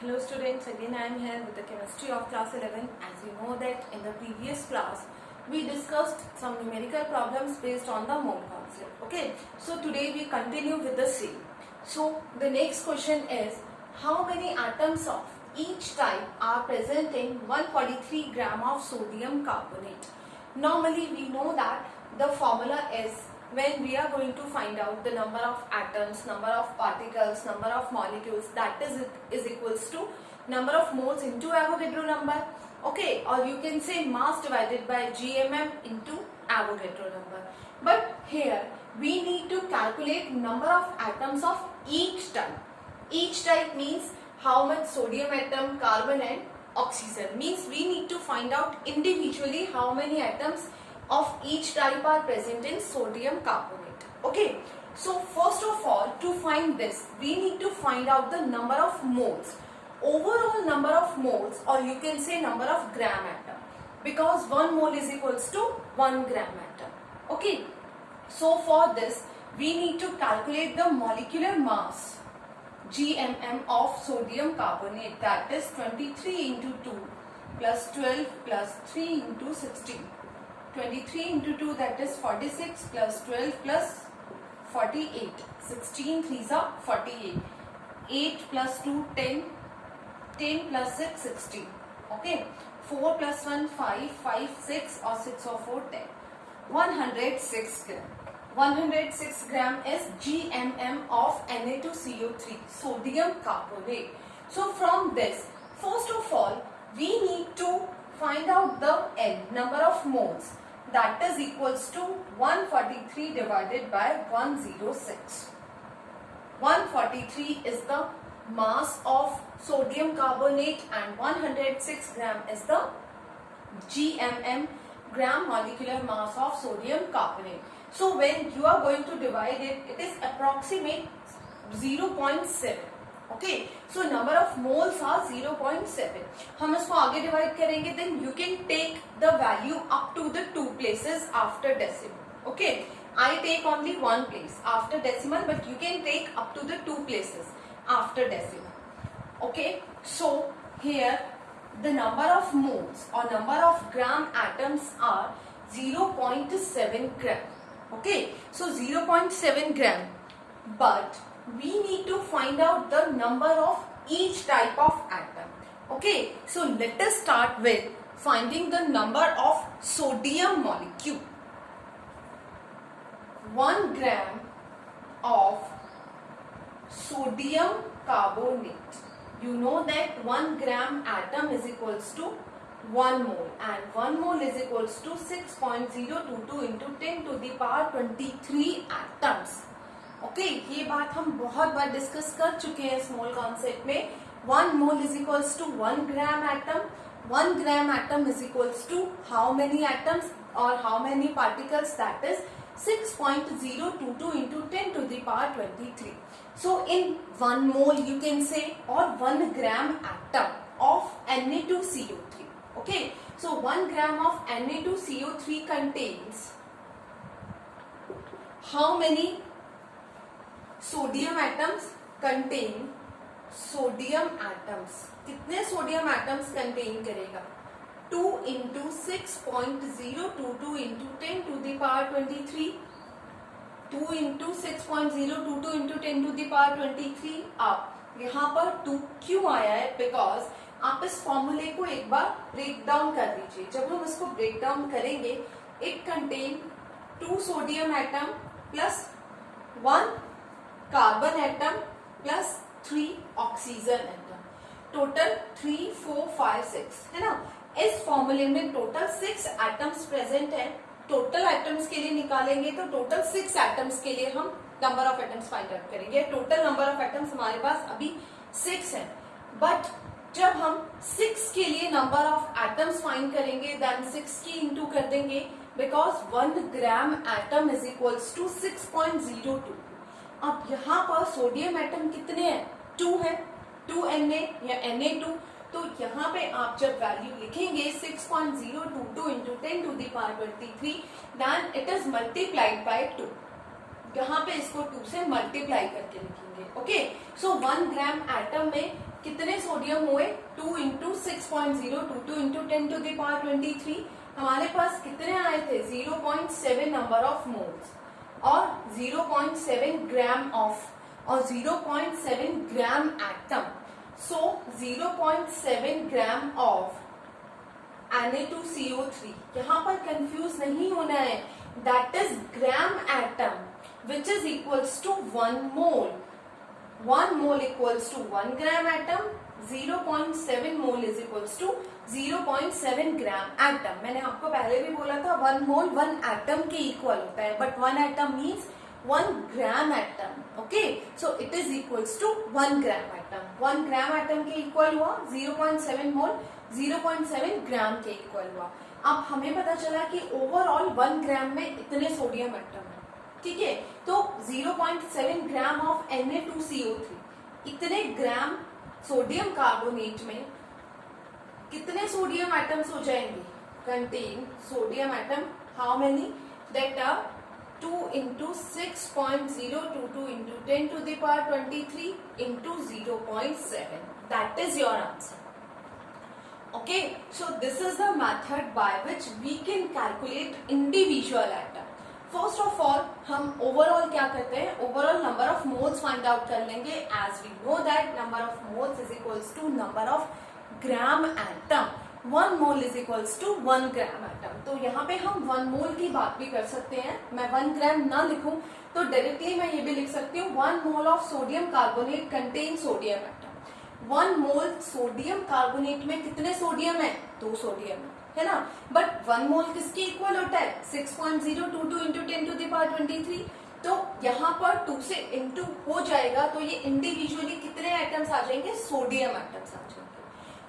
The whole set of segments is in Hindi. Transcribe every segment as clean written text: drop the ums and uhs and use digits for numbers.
Hello students, again I am here with the chemistry of class 11. As you know that in the previous class we discussed some numerical problems based on the mole concept. Okay, so today we continue with the same. So the next question is, how many atoms of each type are present in 143 gram of sodium carbonate? Normally we know that the formula is, when we are going to find out the number of atoms, number of particles, number of molecules, that is equals to number of moles into Avogadro number. Okay, or you can say mass divided by GMM into Avogadro number. But here we need to calculate number of atoms of each type. Each type means how much sodium atom, carbon and oxygen. Means we need to find out individually how many atoms of each type are present in sodium carbonate. Okay, so first of all, to find this we need to find out the number of moles, overall number of moles, or you can say number of gram atom, because 1 mole is equals to 1 gram atom. Okay, so for this we need to calculate the molecular mass GMM of sodium carbonate, that is 23 into 2 plus 12 plus 3 into 16. 23 into 2, that is 46, plus 12 plus 48. 16 3s are 48. 8 plus 2 10. 10 plus 6 16. Okay. 4 plus 1 5. 5 6 or 6 or 4 10. 106 gram. 106 gram is GMM of Na2CO3, sodium carbonate. So from this, first of all, we need to find out the N, number of moles. That is equals to 143 divided by 106. 143 is the mass of sodium carbonate and 106 gram is the GMM, gram molecular mass of sodium carbonate. So when you are going to divide it, it is approximate 0.7. Okay, so number of moles are 0.7. हम इसको आगे divide करेंगे, then you can take the value up to the 2 places after decimal. Okay, I take only 1 place after decimal, but you can take up to the 2 places after decimal. Okay, so here the number of moles or number of gram atoms are 0.7 gram. Okay, so 0.7 gram, but we need to find out the number of each type of atom. Okay, so let us start with finding the number of sodium molecule. 1 gram of sodium carbonate. You know that 1 gram atom is equals to 1 mole, and 1 mole is equals to 6.022 into 10 to the power 23 atoms. Okay, ये बात हम बहुत बार डिस्कस कर चुके हैं स्मॉल कॉन्सेप्ट में. 1 mole is equals to 1 gram atom. 1 gram atom is equals to how many atoms और how many particles, that is 6.022 into 10 to the power 23. So in 1 mole you can say, or 1 gram atom of Na2CO3. Okay, so 1 gram of Na2CO3 contains how many sodium atoms? Contain sodium atoms. कितने सोडियम एटम्स कंटेन करेगा? 2 into 6.022 into 10 to the power 23. 2 into 6.022 into 10 to the power 23. अब यहाँ पर 2 क्यों आया है? बिकॉज आप इस फॉर्मूले को एक बार ब्रेक डाउन कर दीजिए. जब हम इसको ब्रेक डाउन करेंगे, it contain 2 sodium atom plus 1 carbon atom plus 3 oxygen atom. Total 3 4 5 6 है ना. इस फॉर्मूले में टोटल 6 एटम्स प्रेजेंट है. टोटल एटम्स के लिए निकालेंगे तो टोटल 6 एटम्स के लिए हम number of atoms find out करेंगे. टोटल नंबर ऑफ एटम्स हमारे पास अभी 6 है, बट जब हम 6 के लिए नंबर ऑफ एटम्स फाइंड करेंगे, देन 6 की इंटू कर देंगे, because 1 gram atom is equals to 6.02. अब यहाँ पर सोडियम एटम कितने हैं? 2 है. 2 Na या Na2. तो यहाँ पे आप जब वैल्यू लिखेंगे 6.022 into 10 to the power 23, then it is multiplied by 2. यहाँ पे इसको 2 से मल्टीप्लाई करके लिखेंगे. ओके, सो 1 ग्राम एटम में कितने सोडियम हुए 2 into 6.022 into 10 to the power 23। हमारे पास कितने आए थे 0.7 नंबर ऑफ मोल्स और 0.7 ग्राम ऑफ और 0.7 gram atom. So 0.7 gram of Na2CO3, यहाँ पर कंफ्यूज नहीं होना है, that is gram atom which is equals to 1 mole. 1 mole equals to 1 gram atom, 0.7 mole is equals to 0.7 gram atom. मैंने आपको पहले भी बोला था 1 मोल 1 एटम के इक्वल होता है, but 1 atom means 1 gram atom. Okay, so it is equals to 1 gram atom. 1 gram atom के इक्वल हुआ 0.7 मोल 0.7 ग्राम के इक्वल हुआ। अब हमें पता चला कि ओवरऑल 1 ग्राम में इतने सोडियम एटम है, ठीक है। तो 0.7 ग्राम ऑफ Na2CO3, इतने ग्राम सोडियम कार्बोनेट में कितने सोडियम एटम्स हो जाएंगे, contain sodium atom how many, that are 2 into 6.022 into 10 to the power 23 into 0.7, that is your answer. Okay, so this is the method by which we can calculate individual atom. First of all, हम overall क्या करते हैं, overall number of moles find out कर लेंगे, as we know that number of moles is equals to number of gram atom. 1 mole is equals to 1 gram atom. तो यहाँ पे हम 1 mole की बात भी कर सकते हैं। मैं 1 gram ना लिखूं तो डायरेक्टली मैं ये भी लिख सकती हूँ 1 mole of sodium carbonate contain sodium atom। 1 mole sodium carbonate में कितने सोडियम है 2 सोडियम है ना, बट 1 मोल किसके इक्वल होता है 6.022 इंटू 10 टू द पावर 23। तो यहाँ पर 2 से इंटू हो जाएगा, तो ये इंडिविजुअली कितने एटम्स आ जाएंगे सोडियम एटम्स आ जाएंगे।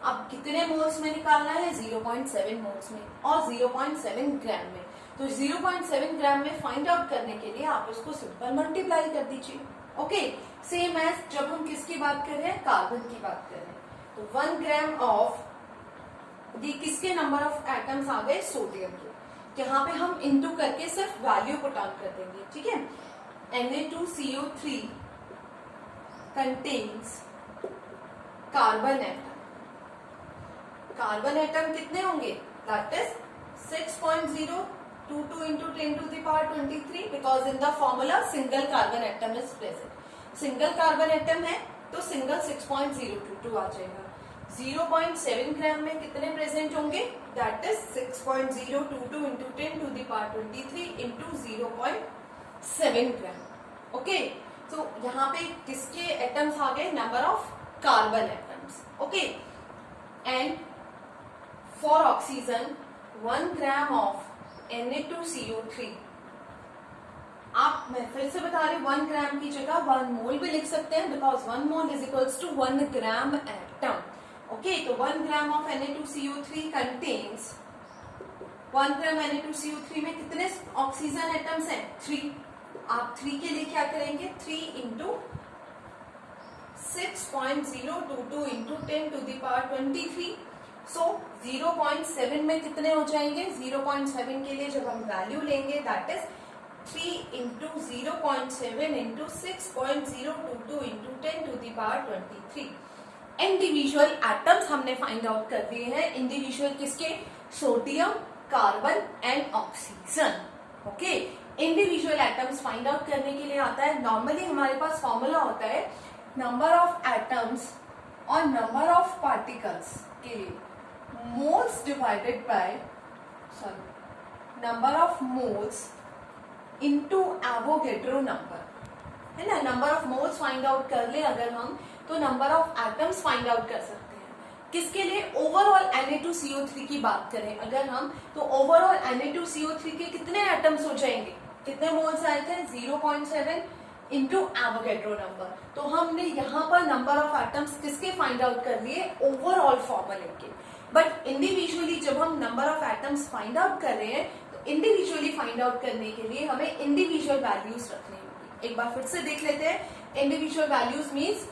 अब कितने मोल्स में निकालना है 0.7 मोल्स में और 0.7 ग्राम में। तो 0.7 ग्राम में फाइंड आउट करने के लिए आप इसको सिंपल मल्टीप्लाई कर दीजिए। ओके, सेम एज जब हम किसकी बात कर रहे हैं कार्बन की बात कर रहे हैं। तो 1 ग्राम ऑफ ये किसके नंबर ऑफ एटम्स आ गए सोडियम के, यहाँ पे हम इंटू करके सिर्फ वैल्यू पुट आउट कर देंगे, ठीक है। Na2CO3 contains carbon atom, carbon atom कितने होंगे that is 6.022 into 10 to the power 23 because in the formula single carbon atom is present. Single carbon atom है तो सिंगल 6.022 आ जाएगा। 0.7 ग्राम में कितने प्रेजेंट होंगे that is 6.022 into 10 to the power 23 into 0.7 gram. Okay, तो यहाँ पे किसके एटम्स आ गए number of carbon atoms. Okay, and for oxygen 1 gram of Na2CO3, आप मैं फिर से बता रही हूँ 1 ग्राम की जगह 1 मोल भी लिख सकते हैं because 1 mole is equals to 1 gram atom. Okay, तो 1 gram of Na2CO3 contains 1 gram Na2CO3 में कितने ऑक्सीजन एटम्स हैं 3। आप 3 के लिए क्या करेंगे 3 into 6.022 into 10 to the power 23। So 0.7 में कितने हो जाएंगे 0.7 के लिए जब हम वैल्यू लेंगे that is 3 into 0.7 into 6.022 into 10 to the power 23। Individual atoms हमने फाइंड आउट कर दिए हैं, इंडिविजुअल किसके sodium carbon and oxygen. Okay, individual atoms find out करने के लिए आता है, नॉर्मली हमारे पास फॉर्मूला होता है नंबर ऑफ एटम्स और नंबर ऑफ पार्टिकल्स के लिए moles divided by number of moles into Avogadro number, है ना। Number of moles find out कर ले अगर हम तो number of atoms find out कर सकते हैं। किसके लिए ओवरऑल Na2CO3 की बात करें अगर हम तो ओवरऑल Na2CO3 के कितने एटम्स हो जाएंगे, कितने मोल्स आए थे 0.7 इंटू एवोगैड्रो नंबर। तो हमने यहाँ पर नंबर ऑफ एटम्स किसके फाइंड आउट कर लिए ओवरऑल फॉर्मूले के। बट इंडिविजुअली जब हम number of atoms find out कर रहे हैं तो इंडिविजुअली फाइंड आउट करने के लिए हमें इंडिविजुअल वैल्यूज रखनी होगी। एक बार फिर से देख लेते हैं। Individual values means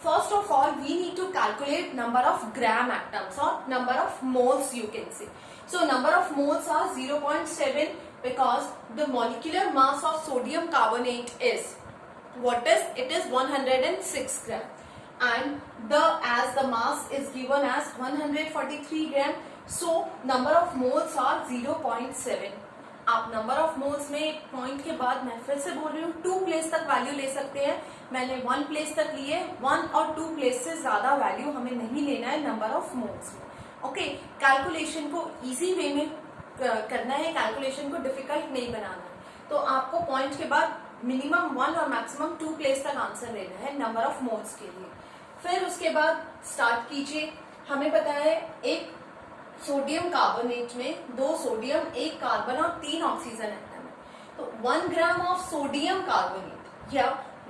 first of all we need to calculate number of gram atoms और number of moles you can say. So number of moles are 0.7 because the molecular mass of sodium carbonate is what is it is 106 gram and as the mass is given as 143 gram, so number of moles are 0.7. आप नंबर ऑफ मोल्स में पॉइंट के बाद मैं फिर से बोल रही हूँ 2 प्लेस तक वैल्यू ले सकते हैं, मैंने 1 प्लेस तक लिए, 1 और 2 प्लेस से ज्यादा वैल्यू हमें नहीं लेना है नंबर ऑफ मोल्स में। ओके, कैलकुलेशन को इजी वे में करना है, कैलकुलेशन को डिफिकल्ट नहीं बनाना है। तो आपको पॉइंट के बाद मिनिमम 1 और मैक्सिमम 2 प्लेस तक आंसर लेना है नंबर ऑफ मोल्स के लिए। फिर उसके बाद स्टार्ट कीजिए। हमें पता है एक सोडियम कार्बोनेट में 2 सोडियम 1 कार्बन और 3 ऑक्सीजन एटम है। तो 1 ग्राम ऑफ सोडियम कार्बोनेट या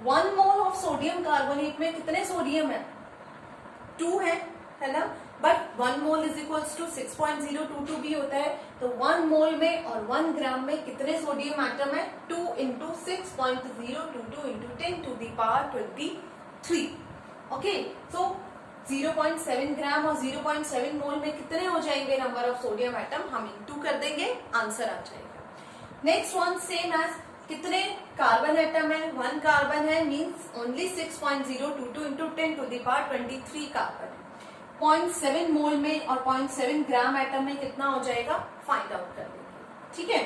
1 मोल ऑफ सोडियम कार्बोनेट में कितने सोडियम है? 2 है ना, but 1 mole is equals to 6.022 भी होता है। तो 1 मोल में और 1 ग्राम में कितने सोडियम एटम है? 2 into 6.022 into 10 to the power 23। Okay, so 0.7 gram और 0.7 मोल में कितने हो जाएंगे नंबर ऑफ सोडियम एटम? हम इंटू कर देंगे, आंसर आ जाएगा। नेक्स्ट वन सेम एज कितने कार्बन एटम है? 1 कार्बन है, means only 6.022 into 10 to the power 23 carbon है। 0.7 मोल में और 0.7 ग्राम एटम में कितना हो जाएगा? फाइंड आउट कर देंगे। ठीक है,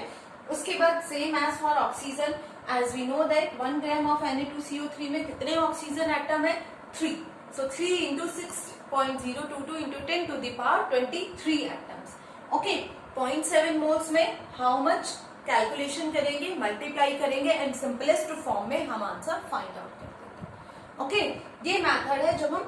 उसके बाद same as for oxygen, as we know that 1 gram of Na2CO3 में कितने ऑक्सीजन एटम है? 3। So 3 into 6.022 into 10 to the power 23 atoms. Okay, 0.7 moles में how much कैलकुलेशन करेंगे, मल्टीप्लाई करेंगे एंड सिंपलेस्ट फॉर्म में हम आंसर फाइंड आउट कर देंगे। ओके, ये मेथड है जब हम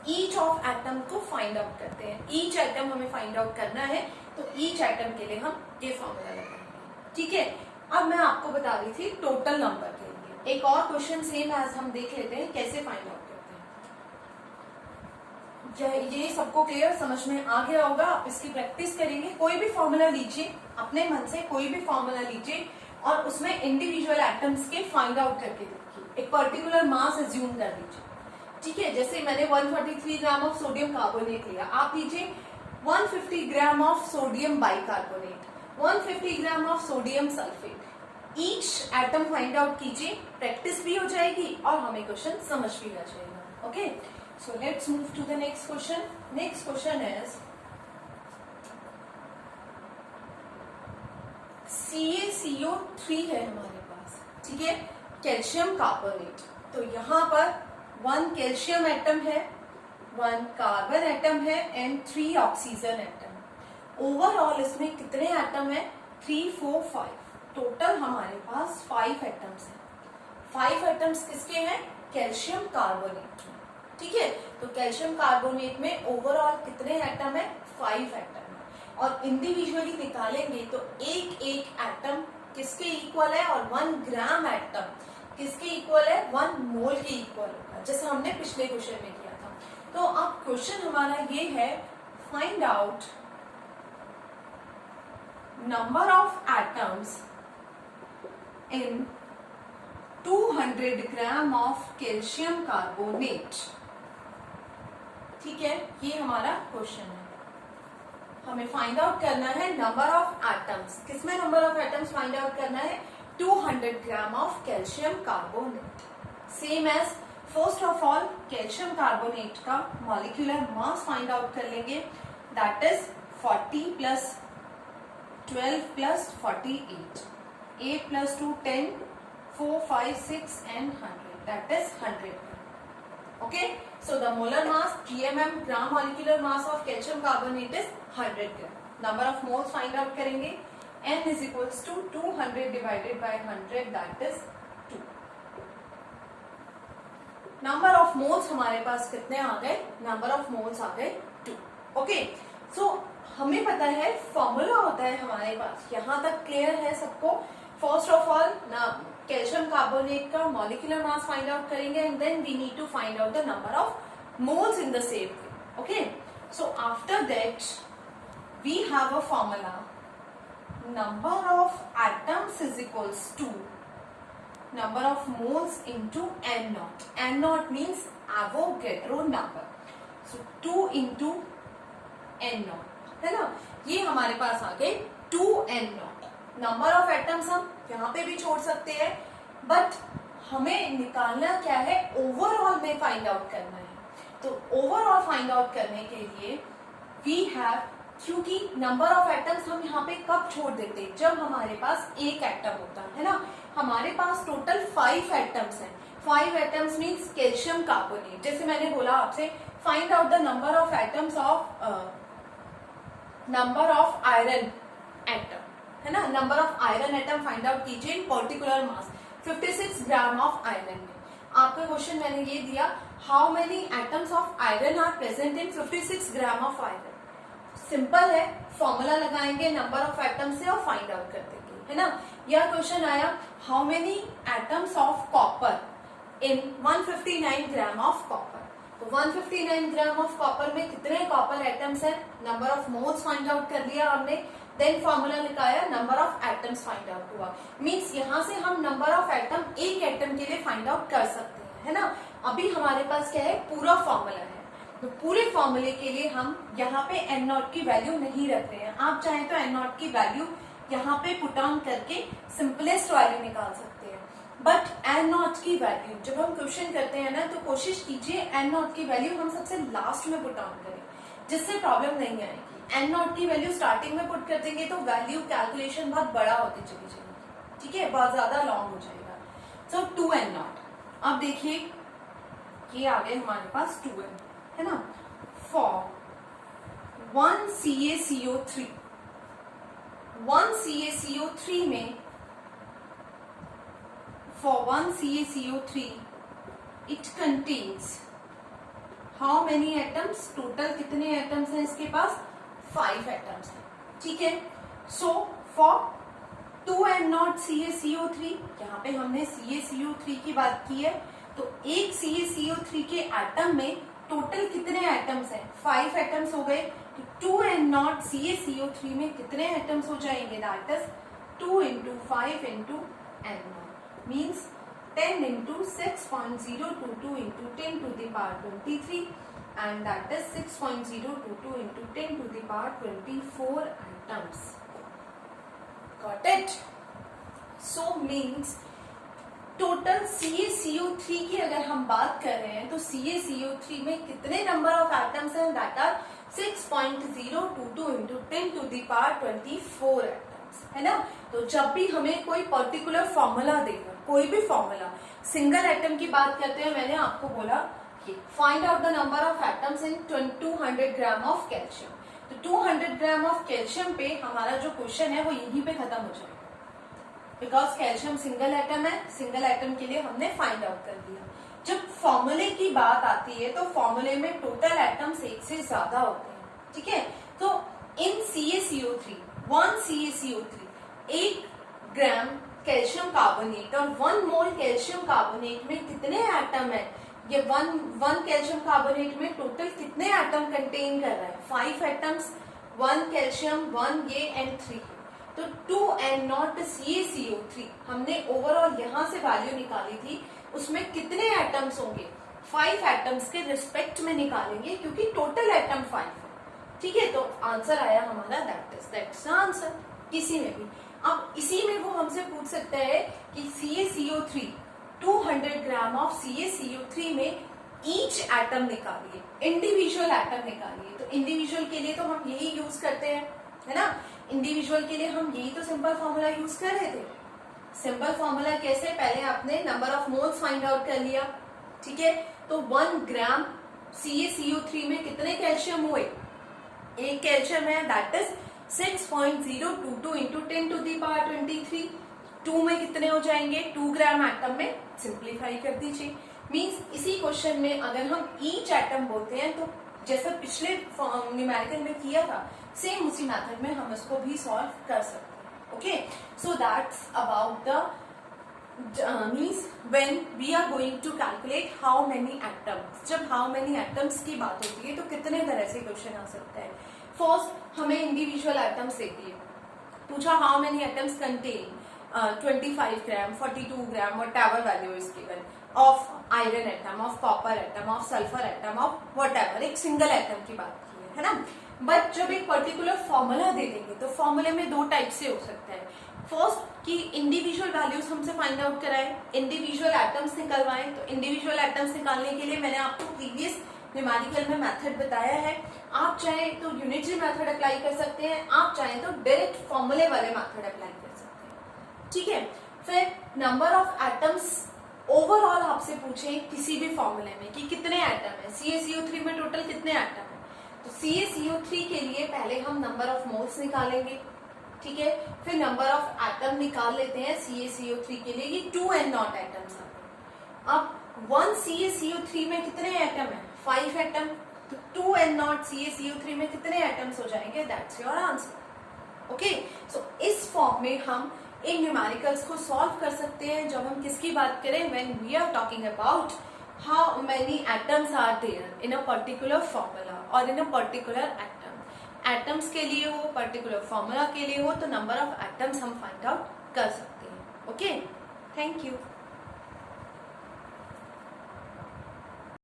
ईच ऑफ एटम को फाइंड आउट करते हैं। ईच एटम हमें फाइंड आउट करना है, तो ईच एटम के लिए हम ये फॉर्मूला लगाएंगे। ठीक है, अब मैं आपको बता रही थी टोटल नंबर के लिए। एक और क्वेश्चन सेम एज हम देख लेते हैं कैसे फाइंड आउट। ये सबको क्लियर समझ में आ गया होगा। आप इसकी प्रैक्टिस करेंगे। कोई भी फॉर्मूला लीजिए, अपने मन से कोई भी फॉर्मूला लीजिए और उसमें इंडिविजुअल एटम्स के फाइंड आउट करके देखिए। एक पर्टिकुलर मास एज्यूम कर लीजिए। ठीक है, जैसे मैंने 143 ग्राम ऑफ सोडियम कार्बोनेट लिया, आप लीजिए 150 gram of sodium bicarbonate, 150 gram of sodium sulphate. Each atom find out कीजिए, प्रैक्टिस भी हो जाएगी और हमें क्वेश्चन समझ भी आ जाएगा। Okay, so let's move to the next question. Next question is CaCO3 है हमारे पास। ठीक है, कैल्शियम कार्बोनेट। तो यहाँ पर 1 कैल्शियम एटम है, 1 कार्बन एटम है एंड 3 ऑक्सीजन एटम। ओवरऑल इसमें कितने एटम है? 3, 4, 5। टोटल हमारे पास 5 एटम्स हैं। 5 एटम्स किसके हैं? कैल्शियम कार्बोनेट में। ठीक है, तो कैल्शियम कार्बोनेट में ओवरऑल कितने एटम है? 5 एटम है। और इंडिविजुअली निकालेंगे तो एक एक एटम किसके इक्वल है और 1 ग्राम एटम किसके इक्वल है? 1 मोल के इक्वल होगा, जैसे हमने पिछले क्वेश्चन में किया था। तो अब क्वेश्चन हमारा ये है, find out number of atoms in 200 gram of calcium carbonate. ठीक है, ये हमारा क्वेश्चन है। हमें फाइंड आउट करना है नंबर ऑफ एटम्स। किसमें number of atoms find out करना है? 200 gram of calcium carbonate. Same as first of all calcium carbonate का मॉलिक्यूलर मास फाइंड आउट कर लेंगे, that is 40 plus 12 plus 48, 8 plus 2 10, 4, 5, 6 and 100, that is 100. Okay, so the molar mass GMM gram molecular mass of calcium carbonate is 100 gram. Number of moles find out करेंगे, n is equals to 200 divided by 100, that is 2. Number of moles हमारे पास कितने आ गए? Number of moles आ गए 2. Okay, so हमें पता है फॉर्मूला होता है हमारे पास, यहाँ तक क्लियर है सबको। First of all calcium carbonate का मॉलिक्यूलर मास फाइंड आउट करेंगे and then we need to find out the number of moles in the same way. Okay, so after that we have a formula, number of atoms is equals to number of moles into n naught. n naught means Avogadro number, so 2 into n naught है ना। ये हमारे पास आ गए 2n not. Number of atoms हम यहाँ पे भी छोड़ सकते हैं, बट हमें निकालना क्या है, ओवरऑल में फाइंड आउट करना है। तो ओवरऑल फाइंड आउट करने के लिए वी हैव, क्योंकि नंबर ऑफ एटम्स हम यहाँ पे कब छोड़ देते हैं, जब हमारे पास एक एटम होता है ना। हमारे पास टोटल 5 एटम्स हैं। 5 एटम्स मीन्स कैल्शियम कार्बोनेट। जैसे मैंने बोला आपसे, find out the number of atoms of number of iron atom, है ना। Number of iron atom find out कीजिए in particular mass 56 gram of iron में। आपका क्वेश्चन मैंने ये दिया, how many atoms of iron are present in 56 gram of iron. Simple है, फॉर्मूला लगाएंगे नंबर ऑफ एटम से और फाइंड आउट कर देंगे, है ना। यह क्वेश्चन आया, how many atoms of copper in 159 gram of copper. तो 159 ग्राम ऑफ कॉपर में कितने कॉपर एटम्स हैं, number of moles find out कर लिया हमने, देन फॉर्मूला निकाला, number of atoms find out हुआ। मींस यहाँ से हम नंबर ऑफ एटम एक एटम के लिए फाइंड आउट कर सकते हैं, है ना। अभी हमारे पास क्या है, पूरा फॉर्मूला है। तो पूरे फॉर्मूले के लिए हम यहाँ पे एन नॉट की वैल्यू नहीं रख रहे हैं। आप चाहें तो एन नॉट की वैल्यू यहाँ पे पुट ऑन करके सिंपलेस्ट वैल्यू निकाल सकते हैं। बट एन नॉट की वैल्यू जब हम क्वेश्चन करते हैं ना, तो कोशिश कीजिए एन नॉट की वैल्यू हम सबसे लास्ट में पुट ऑन करें, जिससे प्रॉब्लम नहीं आएगी। एन नॉट की वैल्यू स्टार्टिंग में पुट कर देंगे तो वैल्यू कैलकुलेशन बहुत बड़ा होती चली जाएगी, ठीक है, बहुत ज्यादा लॉन्ग हो जाएगा। सो 2 एन नॉट। अब देखिए ये आ गए हमारे पास 2n, है ना। फॉर 1 CaCO3, 1 CaCO3 में, for 1 CaCO3 it contains how many atoms, total कितने एटम्स हैं इसके पास, 5 एटम्स हैं, ठीक है। सो फॉर 2n0 CaCO3, यहाँ पे हमने CaCO3 की बात की है, तो एक CaCO3 के एटम में टोटल कितने एटम्स हैं, 5 एटम्स हो गए। तो 2n0 CaCO3 में कितने एटम्स हो जाएंगे, that is 2 into 5 into n0 means 10 into 6.022 into 10 to the power 23 and that is 6.022 into 10 to the power 24 atoms. Got it? So means total CaCO3 की अगर हम बात कर रहे हैं तो CaCO3 में कितने नंबर ऑफ एटम्स हैं, that are 6.022 into 10 to the power 24 atoms, है ना। तो जब भी हमें कोई पर्टिकुलर फॉर्मूला देगा, कोई भी फॉर्मूला, सिंगल एटम की बात करते हैं, मैंने आपको बोला कि find out the number of atoms in 200 gram of calcium. तो 200 ग्राम ऑफ कैल्शियम पे हमारा जो क्वेश्चन है वो यहीं पे खत्म हो जाएगा, बिकॉज कैल्शियम सिंगल एटम है, सिंगल एटम के लिए हमने फाइंड आउट कर दिया। जब फॉर्मूले की बात आती है तो फॉर्मूले में टोटल एटम्स एक से ज्यादा होते हैं, ठीक है। तो इन CaCO3, 1 CaCO3, 1 ग्राम कैल्शियम कार्बोनेट और 1 मोल कैल्शियम कार्बोनेट में कितने एटम है, ये 1 कैल्शियम कार्बोनेट में टोटल कितने एटम कंटेन कर रहा है, 5 एटम्स, 1 कैल्शियम, 1 ये एंड 3। तो 2n0 CaCO3 हमने ओवरऑल यहाँ से वैल्यू निकाली थी, उसमें कितने एटम्स होंगे, 5 एटम्स के रिस्पेक्ट में निकालेंगे क्योंकि टोटल एटम 5 है, ठीक है। तो आंसर आया हमारा दैट्स आंसर किसी में भी। अब इसी में वो हमसे पूछ सकता है कि CaCO3 200 ग्राम ऑफ CaCO3 में ईच एटम निकालिए, इंडिविजुअल एटम निकालिए। तो इंडिविजुअल के लिए तो हम यही यूज करते हैं, है ना। इंडिविजुअल के लिए हम यही तो सिंपल फॉर्मूला यूज कर रहे थे। सिंपल फॉर्मूला कैसे, पहले आपने number of moles find out कर लिया, ठीक है। तो 1 ग्राम CaCO3 में कितने कैल्शियम हुए, एक कैल्शियम है, that is 6.022 into 10 to the power 23। 2 में कितने हो जाएंगे, 2 ग्राम एटम में, सिंप्लीफाई कर दीजिए। मींस इसी क्वेश्चन में अगर हम ईच एटम बोलते हैं तो जैसा पिछले न्यूमेरिकल में किया था, सेम उसी मेथड में हम इसको भी सॉल्व कर सकते हैं। Okay, so that's about the means when we are going to calculate how many atoms. जब हाउ मेनी एटम्स की बात होती है तो कितने तरह से क्वेश्चन आ सकता है। फर्स्ट हमें इंडिविजुअल एटम्स देती है, पूछा how many atoms contain 25 gram, 42 gram, whatever value is given of iron atom, of copper atom, of sulfur atom, of whatever, एक सिंगल एटम की बात की है ना। बट जब एक पर्टिकुलर फॉर्मूला दे देंगे तो फॉर्मूले में 2 टाइप से हो सकता है। फर्स्ट कि इंडिविजुअल वैल्यूज हमसे फाइंड आउट कराए, इंडिविजुअल एटम्स निकलवाएं। तो इंडिविजुअल एटम्स निकालने के लिए मैंने आपको प्रीवियस न्यूमेरिकल में मेथड बताया है। आप चाहे तो यूनिटरी मेथड अप्लाई कर सकते हैं, आप चाहे तो डायरेक्ट फॉर्मूले वाले मेथड अप्लाई कर सकते हैं, ठीक है। फिर नंबर ऑफ एटम्स ओवरऑल आपसे पूछे किसी भी फॉर्मूले में कि कितने एटम है, CaCO3 में टोटल कितने एटम है, तो CaCO3 के लिए पहले हम नंबर ऑफ मोल्स निकालेंगे, ठीक है। फिर नंबर ऑफ एटम निकाल लेते हैं CaCO3 के लिए, ये 2n0 एटम्स आ गए। अब 1 CaCO3 में कितने एटम है, 5 एटम, तो 2n0 CaCO3 में कितने एटम्स हो जाएंगे, दैट्स योर आंसर। ओके, सो इस फॉर्म में हम इन न्यूमेरिकल्स को सॉल्व कर सकते हैं जब हम किसकी बात करें, when we are talking about how many atoms are there in a particular formula और in a particular atom. Atoms के लिए हो, पर्टिकुलर फॉर्मूला के लिए हो, तो नंबर ऑफ एटम्स हम फाइंड आउट कर सकते हैं। Okay, thank you.